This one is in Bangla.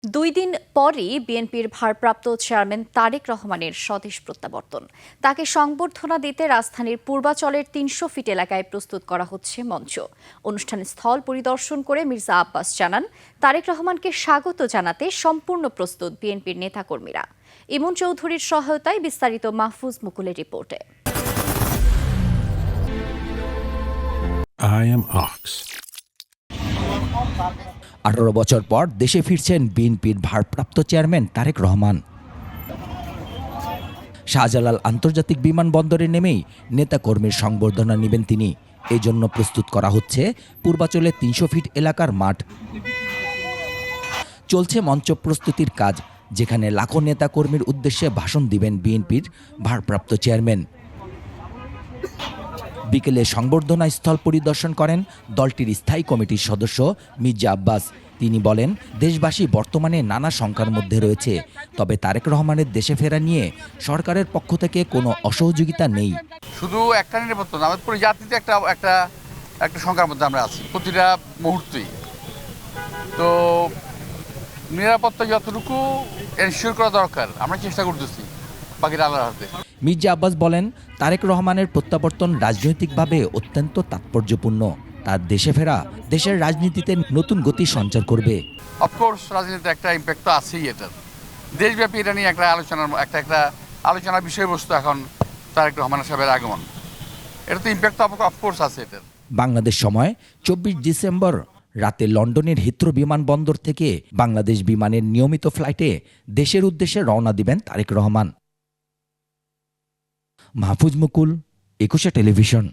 দুই দিন পরই বিএনপির ভারপ্রাপ্ত চেয়ারম্যান তারেক রহমানের স্বদেশ প্রত্যাবর্তন। তাকে সংবর্ধনা দিতে রাজধানীর পূর্বাচলের ৩০০ ফিট এলাকায় প্রস্তুত করা হচ্ছে মঞ্চ। অনুষ্ঠানের স্থল পরিদর্শন করে মির্জা আব্বাস জানান, তারেক রহমানকে স্বাগত জানাতে সম্পূর্ণ প্রস্তুত বিএনপির নেতাকর্মীরা। ইমন চৌধুরীর সহায়তায় বিস্তারিত মাহফুজ মুকুলের রিপোর্টে। I am Ox. 18 বছর পর দেশে ফিরছেন বিএনপির ভারপ্রাপ্ত চেয়ারম্যান তারেক রহমান। শাহজালাল আন্তর্জাতিক বিমানবন্দরে নেমেই নেতাকর্মীর সংবর্ধনা নেবেন তিনি। এই জন্য প্রস্তুত করা হচ্ছে পূর্বাচলের ৩০০ ফিট এলাকার মাঠ। চলছে মঞ্চ প্রস্তুতির কাজ, যেখানে লাখো নেতাকর্মীর উদ্দেশ্যে ভাষণ দিবেন বিএনপির ভারপ্রাপ্ত চেয়ারম্যান। বিকেলে সংবর্ধনা স্থল পরিদর্শন করেন দলটির স্থায়ী কমিটির সদস্য মির্জা আব্বাস। তিনি বলেন, দেশবাসী বর্তমানে নানা শঙ্কার মধ্যে রয়েছে, তবে তারেক রহমানের দেশে ফেরা নিয়ে সরকারের পক্ষ থেকে কোনো অসহযোগিতা নেই। শুধু একটা নিরাপত্তা না, আমাদের পুরো জাতিতে একটা একটা একটা শঙ্কার মধ্যে আমরা আছি প্রতিটা মুহূর্তেই। তো নিরাপত্তা যতটুকু এনশিওর করা দরকার আমরা চেষ্টা করতেছি, বাকিটা আল্লাহর হাতে। মির্জা আব্বাস বলেন, তারেক রহমানের প্রত্যাবর্তন রাজনৈতিকভাবে অত্যন্ত তাৎপর্যপূর্ণ। তার দেশে ফেরা দেশের রাজনীতিতে নতুন গতি সঞ্চার করবে। অফকোর্স রাজনীতিতে একটা ইম্প্যাক্ট তো আছেই, এটার দেশব্যাপী এটা নিয়ে একটা আলোচনার বিষয়বস্তু এখন তারেক রহমান সাহেবের আগমন। এটা তো ইম্প্যাক্ট তো অফকোর্স আছে এটার। বাংলাদেশ সময় 24 ডিসেম্বর রাতে লন্ডনের হিথ্রো বিমানবন্দর থেকে বাংলাদেশ বিমানের নিয়মিত ফ্লাইটে দেশের উদ্দেশ্যে রওনা দিবেন তারেক রহমান। মাহফুজ মুকুল, 21 টেলিভিশন।